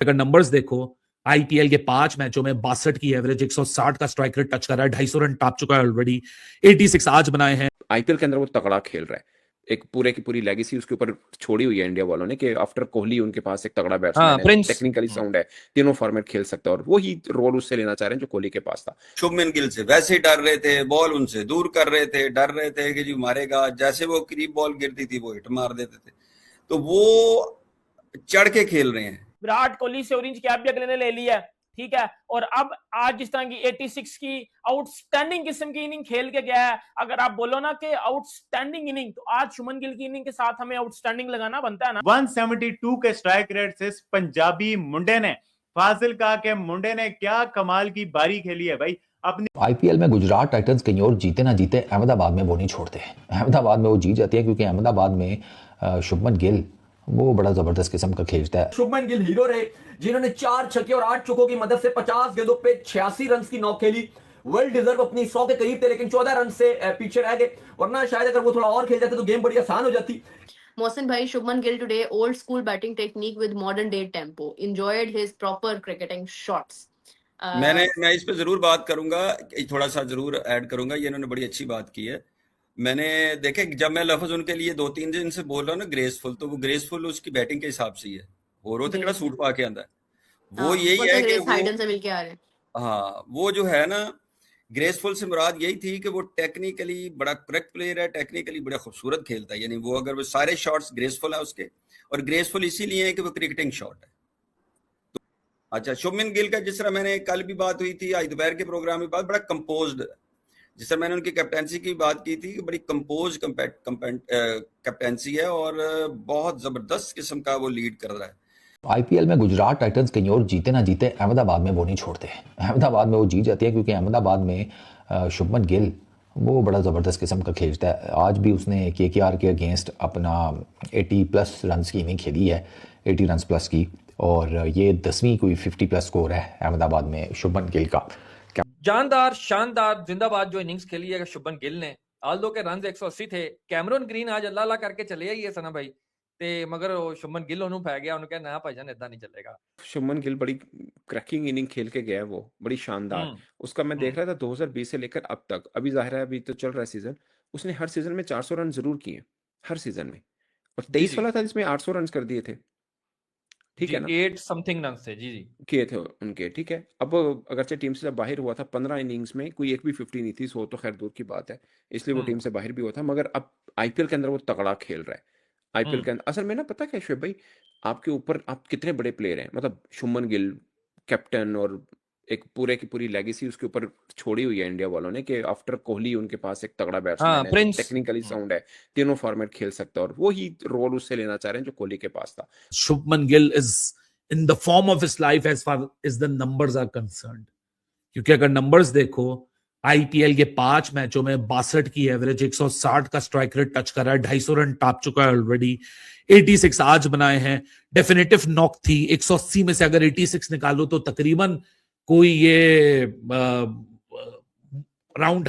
अगर नंबर्स देखो, आईपीएल के 5 मैचों में 62 की एवरेज, 160 का स्ट्राइक रेट टच कर रहा है, 250 रन टाप चुका है ऑलरेडी, 86 आज बनाए हैं। आईपीएल के अंदर वो तगड़ा खेल रहा है। एक पूरे की पूरी लेगेसी उसके ऊपर छोड़ी हुई है इंडिया वालों ने कि आफ्टर कोहली उनके पास एक तगड़ा बैट्समैन है, टेक्निकली साउंड है, तीनों फॉर्मेट खेल सकता है, और वही रोल उससे लेना चाह रहे हैं जो कोहली के पास था। शुभमन गिल से वैसे ही डर रहे थे, बॉल उनसे दूर कर रहे थे, डर रहे थे कि जी मारेगा, जैसे वो करीब बॉल गिरती थी वो हिट मार देते थे, तो वो चढ़ के खेल रहे हैं। विराट कोहली से ऑरेंज कैप भी अगले ने ले लिया है, ठीक है, और अब आज जिस तरह की 86 की आउटस्टैंडिंग किस्म की इनिंग खेल के गया है, अगर आप बोलो ना कि आउटस्टैंडिंग इनिंग, तो आज शुभमन गिल की इनिंग के साथ हमें आउटस्टैंडिंग लगाना बनता है ना। 172 के स्ट्राइक रेट से पंजाबी मुंडे ने, फाजिल का के मुंडे ने क्या कमाल की बारी खेली है भाई। अपनी आईपीएल में गुजरात टाइटंस कहीं और जीते ना जीते, अहमदाबाद में वो नहीं छोड़ते। अहमदाबाद में वो जीत जाती है क्योंकि अहमदाबाद में शुभमन गिल वो बड़ा जबरदस्त किस्म का खेलता है। शुभमन गिल हीरो रहे जिन्होंने 4 छक्के और 8 चौकों की मदद से 50 गेंदों पे 86 रन की नॉक खेली। वेल डिजर्व अपनी 100 के करीब थे, लेकिन 14 रन से पीछे रह गए, वरना शायद अगर वो थोड़ा और खेल जाते तो गेम बड़ी आसान हो जाती। Mohsin bhai, Shubman Gill today, old school batting technique with modern day tempo. Enjoyed his proper cricketing shots. मैं इस पे जरूर बात करूंगा, थोड़ा सा जरूर ऐड करूंगा, ये इन्होंने बड़ी अच्छी बात की है। मैंने देखे जब मैं लफ्ज उनके लिए 2-3 दिन से बोल रहा हूँ ना ग्रेसफुल, तो वो ग्रेसफुल उसकी बैटिंग के हिसाब से ही है। हो रहे थे कितना सूट पा के आंदा है, वो यही है कि हाइडन से मिलके आ रहे हैं। हाँ, वो जो है ना ग्रेसफुल से मुराद यही थी कि वो टेक्निकली बड़ा करेक्ट प्लेयर है, टेक्निकली बड़ा खूबसूरत खेलता है। यानी वो अगर वो सारे शॉट्स ग्रेसफुल है उसके, और ग्रेसफुल इसीलिए है कि वो क्रिकेटिंग शॉट है। तो अच्छा, शुभमन गिल का जिस तरह मैंने कल भी बात हुई थी, आज दोपहर के प्रोग्राम में बात, बड़ा कंपोज्ड, जिस तरह मैंने उनकी कैप्टेंसी की बात की थी कि बड़ी कंपोज कैप्टेंसी है और बहुत जबरदस्त किस्म का वो लीड कर रहा है। आईपीएल में गुजरात टाइटंस कहीं और जीते ना जीते, अहमदाबाद में वो नहीं छोड़ते। अहमदाबाद में वो जीत जाती है क्योंकि अहमदाबाद में शुभमन गिल वो बड़ा ज़बरदस्त किस्म का खेलता है। आज भी उसने केकेआर के अगेंस्ट अपना 80+ रन की इनिंग खेली है, 80 रन प्लस की, और ये 10वीं कोई 50+ स्कोर है अहमदाबाद में शुभमन गिल का। जानदार शानदार जिंदाबाद जो इनिंग्स खेली है शुभमन गिल ने, आल्दो के रन 180 थे। कैमरन ग्रीन आज अल्लाह अल्लाह करके चले आई है सना भाई, ते मगर शुभमन गिल ਉਹਨੂੰ पै गया, ਉਹਨੂੰ कहा ना भाईजान इतना नहीं चलेगा। शुभमन गिल बड़ी क्रैकिंग इनिंग खेल के गया है, वो बड़ी शानदार। उसका मैं देख रहा था 2020 से लेकर अब तक, अभी जाहिर है अभी तो चल रहा है सीजन, उसने हर सीजन में 400 रन जरूर किए, हर सीजन में, और 23 वाला था जिसमें 800 रन कर दिए थे, ठीक है ना, 8 समथिंग रन से जी किए थे उनके, ठीक है। अब अगरचे टीम से बाहर हुआ था 15 इनिंग्स में कोई एक भी 50 नहीं थी, 100 तो खैर दूर की बात है, इसलिए वो टीम से बाहर भी हुआ था, मगर अब आईपीएल के अंदर वो तगड़ा खेल रहा है। आईपीएल के अंदर असल में ना, पता क्या शुएब भाई, आपके ऊपर आप कितने बड़े प्लेयर हैं, मतलब शुभमन गिल कैप्टन, और एक पूरे की पूरी लेगेसी उसके ऊपर छोड़ी हुई है इंडिया वालों ने कि आफ्टर कोहली उनके पास एक तगड़ा बैट्समैन है, टेक्निकली साउंड है, तीनों फॉर्मेट खेल सकता है, और वही रोल उससे लेना चाह रहे हैं जो कोहली के पास था। Shubman Gill is in the form of his life as far as the numbers are concerned, क्योंकि अगर नंबर्स देखो, आईपीएल के 5 मैचों में 62 की एवरेज, 160 का स्ट्राइक रेट टच कर रहा है, 250 रन टाप चुका है ऑलरेडी, 86 आज बनाए हैं, डेफिनेटिव नॉक थी। 180 में से अगर 86 निकालो तो तकरीबन कोई ये around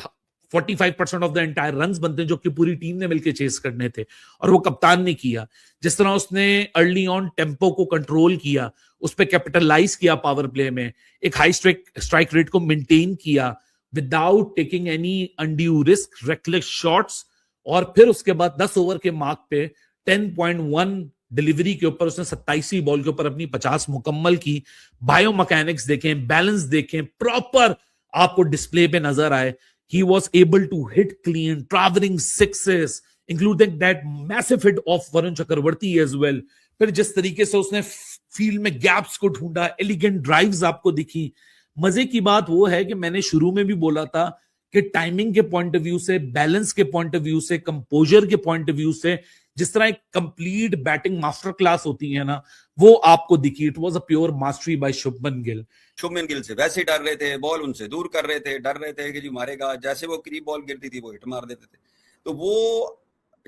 45% of the entire runs बनते हैं जो कि पूरी टीम ने मिलकर चेस करने थे, और वो कप्तान ने किया। जिस तरह उसने अर्ली ऑन टेम्पो को कंट्रोल किया, उस पर कैपिटलाइज किया पावर प्ले में, एक हाई स्ट्राइक रेट को मेंटेन किया without taking any undue risk, reckless shots, और फिर उसके बाद 10 ओवर के मार्क पे 10.1 डिलीवरी के ऊपर उसने 27वीं बॉल के ऊपर अपनी 50 मुकम्मल की। बायो मैकेनिक्स देखें, बैलेंस देखें, प्रॉपर आपको डिस्प्ले पे नजर आए। He was able to hit clean, traveling sixes, including that massive hit of Varun Chakravarti as well. फिर जिस तरीके से उसने फील्ड में गैप्स को ढूंढा, एलिगेंट ड्राइव्स आपको दिखी। मजे की बात वो है कि मैंने शुरू में भी बोला था कि टाइमिंग के पॉइंट ऑफ व्यू से, बैलेंस के पॉइंट ऑफ व्यू से, कंपोजर के पॉइंट ऑफ व्यू से, जिस तरह एक कंप्लीट बैटिंग मास्टर क्लास होती है ना, वो आपको दिखी। It was a pure mastery by Shubman Gill. Shubman Gill से वैसे ही डर रहे थे, बॉल उनसे दूर कर रहे थे, डर रहे थे कि जी मारेगा, जैसे वो करीब बॉल गिरती थी वो हिट मार देते थे, तो वो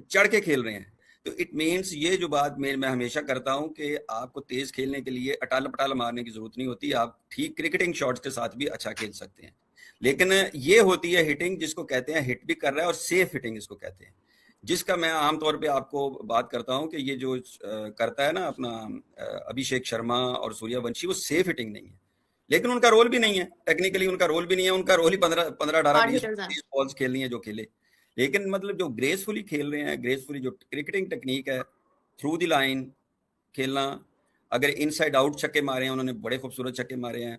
चढ़ के खेल रहे हैं। तो इट मीन्स ये जो बात मैं हमेशा करता हूं कि आपको तेज खेलने के लिए अटाला पटाला मारने की जरूरत नहीं होती, आप ठीक क्रिकेटिंग शॉट्स के साथ भी अच्छा खेल सकते हैं। लेकिन ये होती है हिटिंग, जिसको कहते हैं हिट भी कर रहा है, और सेफ हिटिंग इसको कहते हैं। जिसका मैं आमतौर पे आपको बात करता हूं कि ये जो करता है ना अपना अभिषेक शर्मा और सूर्यवंशी, वो सेफ हिटिंग नहीं है, लेकिन उनका रोल भी नहीं है, टेक्निकली उनका रोल भी नहीं है, उनका रोल ही 15 18 20 बॉल्स खेलनी है जो खेले। लेकिन मतलब जो ग्रेसफुली खेल रहे हैं, ग्रेसफुली जो क्रिकेटिंग टेक्निक है, थ्रू द लाइन खेलना, अगर इनसाइड आउट छक्के मारे हैं उन्होंने, बड़े खूबसूरत छक्के मारे हैं,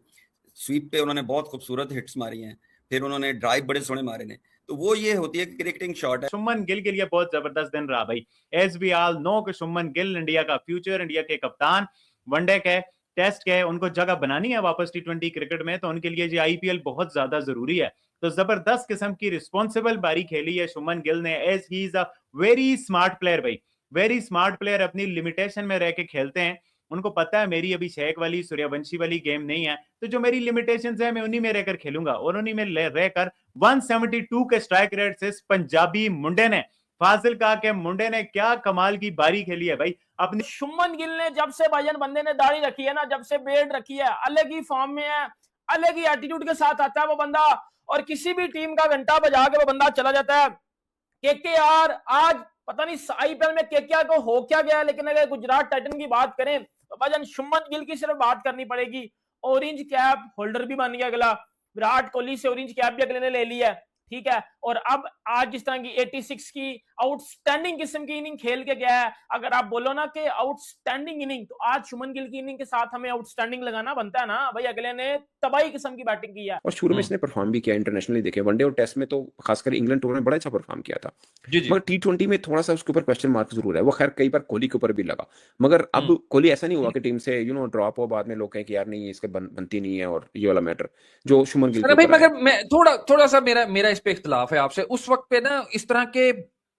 स्वीप पे उन्होंने बहुत खूबसूरत हिट्स मारी हैं, फिर उन्होंने ड्राइव बड़े सोने मारे ने, तो वो ये होती है कि क्रिकेटिंग शॉट है। शुभमन गिल के लिए बहुत जबरदस्त दिन रहा भाई। एज वी ऑल नो कि शुभमन गिल इंडिया का फ्यूचर, इंडिया के कप्तान, वनडे के, टेस्ट के, उनको जगह बनानी है वापस T20 क्रिकेट में, तो उनके लिए IPL बहुत ज्यादा जरूरी है। तो जबरदस्त किस्म की रिस्पॉन्सिबल बारी खेली है शुभमन गिल ने। As he is a very smart player भाई, वेरी स्मार्ट प्लेयर, अपनी लिमिटेशन में रह के खेलते हैं। उनको पता है मेरी अभिषेक वाली, सूर्यवंशी वाली गेम नहीं है, तो जो मेरी लिमिटेशंस है मैं उन्हीं में रहकर खेलूंगा, और उन्हीं में रहकर 172 के स्ट्राइक रेट से पंजाबी मुंडे ने, फाजिलका के मुंडे ने क्या कमाल की बारी खेली है भाई। अपनी शुभमन गिल ने जब से भाईजान बंदे ने दाढ़ी रखी है ना, जब से बेड रखी है, अलग ही फॉर्म में है, अलग ही एटीट्यूड के साथ आता है वो बंदा, और किसी भी टीम का घंटा बजा के वो बंदा चला जाता है। केकेआर आज पता नहीं IPL में केकेआर को हो क्या गया, लेकिन अगर गुजरात टाइटन की बात करें तो भाईजान शुभमन गिल की सिर्फ बात करनी पड़ेगी। ऑरेंज कैप होल्डर भी बन गया अगला, विराट कोहली से ऑरेंज कैप भी अगले ने ले लिया है, ठीक है। और अब आज जिस तरह की 86 की आउटस्टैंडिंग किस्म की इनिंग खेल के गया है, अगर आप बोलो ना कि आउटस्टैंडिंग इनिंग, तो आज शुभमन गिल की इनिंग के साथ हमें आउटस्टैंडिंग लगाना बनता है ना भाई, अगले ने तबाही किस्म की बैटिंग की है। और शुरू में इसने परफॉर्म भी किया इंटरनेशनली, देखे वनडे और टेस्ट में तो खासकर इंग्लैंड टूर में बड़ा अच्छा परफॉर्म किया था, मगर T20 में थोड़ा सा उसके ऊपर क्वेश्चन मार्क जरूर है। वो खैर कई बार कोहली के ऊपर भी लगा, मगर अब कोहली ऐसा नहीं हुआ कि टीम से ड्रॉप हो, बाद में लोग कहें कि यार नहीं इसके बनती नहीं है, और ये वाला मैटर जो शुभमन गिल भाई, मगर मैं थोड़ा सा मेरा इस पे इख्तिलाफ है आपसे। उस वक्त पे ना इस तरह के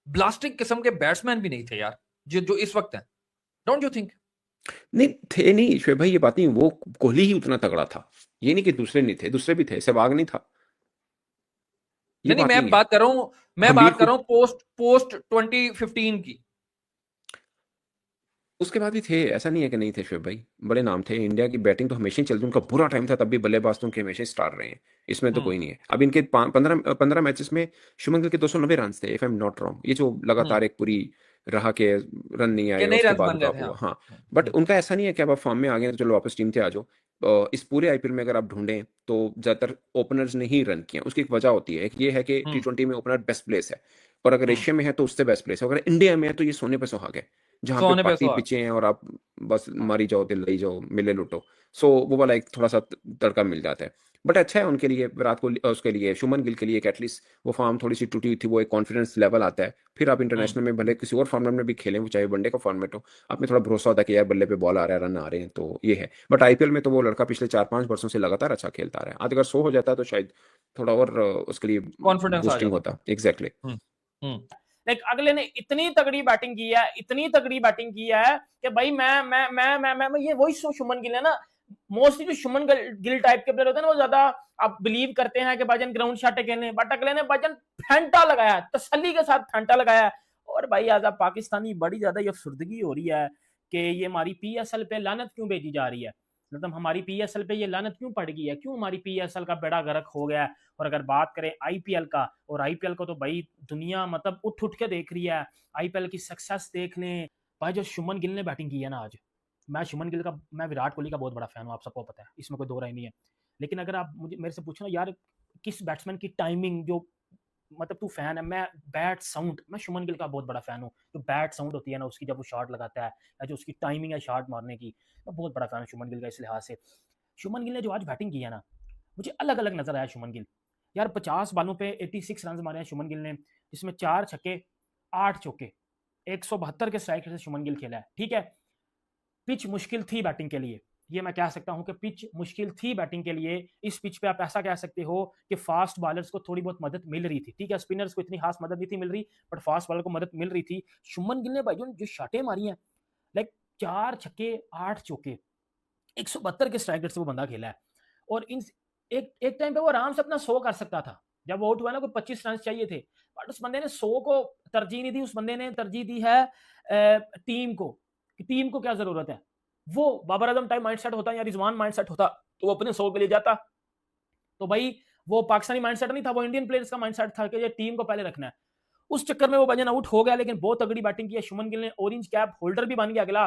ब्लास्टिंग किस्म के बैट्समैन भी नहीं थे यार, जो इस वक्त हैं, डोंट यू थिंक? नहीं थे, नहीं शोएब भाई ये बात नहीं, वो कोहली ही उतना तगड़ा था, ये नहीं कि दूसरे नहीं थे, दूसरे भी थे, सहवाग नहीं था। नहीं, मैं बात कर रहा हूँ पोस्ट 2015 की। उसके बाद भी थे, ऐसा नहीं है कि नहीं थे शोएब भाई, बड़े नाम थे। इंडिया की बैटिंग तो हमेशा ही चलती, उनका बुरा टाइम था तब भी बल्लेबाज तो उनके हमेशा स्टार रहे हैं, इसमें तो कोई नहीं है। अब इनके 15 मैचेस में शुभमन गिल के 290 रन थे, if I am not wrong. ये जो लगातार एक पूरी रहा के रन नहीं आए, उसके बाद हुआ, हाँ। बट उनका ऐसा नहीं है कि अब आप फॉर्म में आ गए तो चलो वापस टीम से आ जाओ। इस पूरे IPL में अगर आप ढूंढें तो ज्यादातर ओपनर्स ने ही रन किए। उसकी एक वजह होती है, एक ये है कि T20 में ओपनर बेस्ट प्लेस है, और अगर एशिया में है तो उससे बेस्ट प्लेस है, अगर इंडिया में है तो ये सोने पे सुहाग है, जहाँ पे पार्टी पिचे हैं और आप बस मारी जाओ, दिल ले जाओ, मिले लुटो। सो वो वाला एक थोड़ा सा तड़का मिल जाता है। बट अच्छा है उनके लिए, विराट कोहली, उसके लिए, शुभमन गिल के लिए, एटलीस्ट वो फॉर्म थोड़ी सी टूटी हुई थी, वो एक कॉन्फिडेंस लेवल आता है। फिर आप इंटरनेशनल में भले किसी और फॉर्मेट में भी खेलें, वो चाहे वनडे का फॉर्मेट हो, आप में थोड़ा भरोसा होता है कि यार बल्ले पे बॉल आ रहा है, रन आ रहे हैं, तो ये है। बट IPL में तो वो लड़का पिछले 4-5 वर्षों से लगातार अच्छा खेलता रहा है। आज अगर 100 हो जाता है तो शायद थोड़ा और उसके लिए कॉन्फिडेंस बूस्टिंग होता। एग्जैक्टली। लाइक अगले ने इतनी तगड़ी बैटिंग की है, इतनी तगड़ी बैटिंग की है कि भाई मैं ये वही शुभमन गिल है ना। मोस्टली जो शुभमन गिल टाइप के प्लेयर होते हैं ना, वो ज्यादा आप बिलीव करते हैं कि भाईजान ग्राउंड शॉट खेलने, बट अगले ने भाईजान फेंटा लगाया, तसल्ली के साथ फेंटा लगाया। और भाई आज आप पाकिस्तानी बड़ी ज्यादा ये अफसुर्दगी हो रही है कि ये हमारी PSL पे लानत क्यों भेजी जा रही है, मतलब हमारी PSL पे ये लानत क्यों पड़ गई है, क्यों हमारी PSL का बेड़ा गर्क हो गया है। और अगर बात करें IPL का, और IPL को तो भाई दुनिया मतलब उठ के देख रही है। IPL की सक्सेस देख लें भाई, जो शुभमन गिल ने बैटिंग की है ना आज, मैं विराट कोहली का बहुत बड़ा फैन हूँ, आप सबको पता है, इसमें कोई दो राय नहीं है। लेकिन अगर आप मेरे से पूछो ना यार, किस बैट्समैन की टाइमिंग, जो मतलब तू फैन है, मैं बैट साउंड, मैं शुभमन गिल का बहुत बड़ा फैन हूँ। जो बैट साउंड होती है ना उसकी, जब वो शॉट लगाता है, या जो उसकी टाइमिंग है शॉट मारने की, मैं बहुत बड़ा फैन हूँ शुभमन गिल का। इस लिहाज से शुभमन गिल ने जो आज बैटिंग की है ना, मुझे अलग अलग नजर आया शुभमन गिल। यार 50 बालों पे 86 रन मारे हैं शुभमन गिल ने, जिसमें 4 छक्के 8 चौके, 172 के स्ट्राइक से शुभमन गिल खेला है, ठीक है। पिच मुश्किल थी बैटिंग के लिए, ये मैं कह सकता हूं कि पिच मुश्किल थी बैटिंग के लिए। इस पिच पे आप ऐसा कह सकते हो कि फास्ट बॉलर्स को थोड़ी बहुत मदद मिल रही थी, ठीक है। स्पिनर्स को इतनी खास मदद नहीं थी मिल रही, बट फास्ट बॉलर को मदद मिल रही थी। शुभमन गिल ने भाई जो शॉटें मारी हैं, लाइक 4 छक्के 8 चौके, 172 के स्ट्राइक रेट से वो बंदा खेला है। और इन एक टाइम पे वो आराम से अपना 100 कर सकता था, जब वो आउट हुआ ना, कोई 25 रन चाहिए थे, बट उस बंदे ने 100 को तरजीह नहीं दी। उस बंदे ने तरजीह दी है टीम को, कि टीम को क्या जरूरत है। वो बाबर आजम टाइप माइंडसेट होता या रिजवान माइंडसेट होता तो वो अपने 100 के लिए जाता। तो भाई वो पाकिस्तानी माइंडसेट नहीं था, वो इंडियन प्लेयर्स का माइंडसेट था कि ये टीम को पहले रखना है। उस चक्कर में वो भाईजान आउट हो गया, लेकिन बहुत तगड़ी बैटिंग की है शुभमन गिल ने, ऑरेंज कैप होल्डर भी बन गया अगला।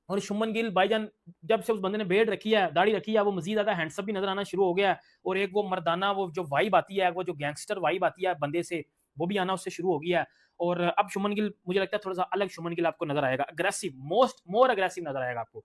और शुभमन गिल भाईजान जब से उस बंदे ने बेड रखी है, दाढ़ी रखी है, वो मजीद ज्यादा हैंडसम भी नजर आना शुरू हो गया है। और एक वो मर्दाना वो जो वाइब आती है, वो जो गैंगस्टर वाइब आती है बंदे से, वो भी आना उससे शुरू हो गया है। और अब शुभमन गिल मुझे लगता है थोड़ा सा अलग शुभमन गिल आपको नजर आएगा, अग्रेसिव, मोर अग्रेसिव नजर आएगा आपको।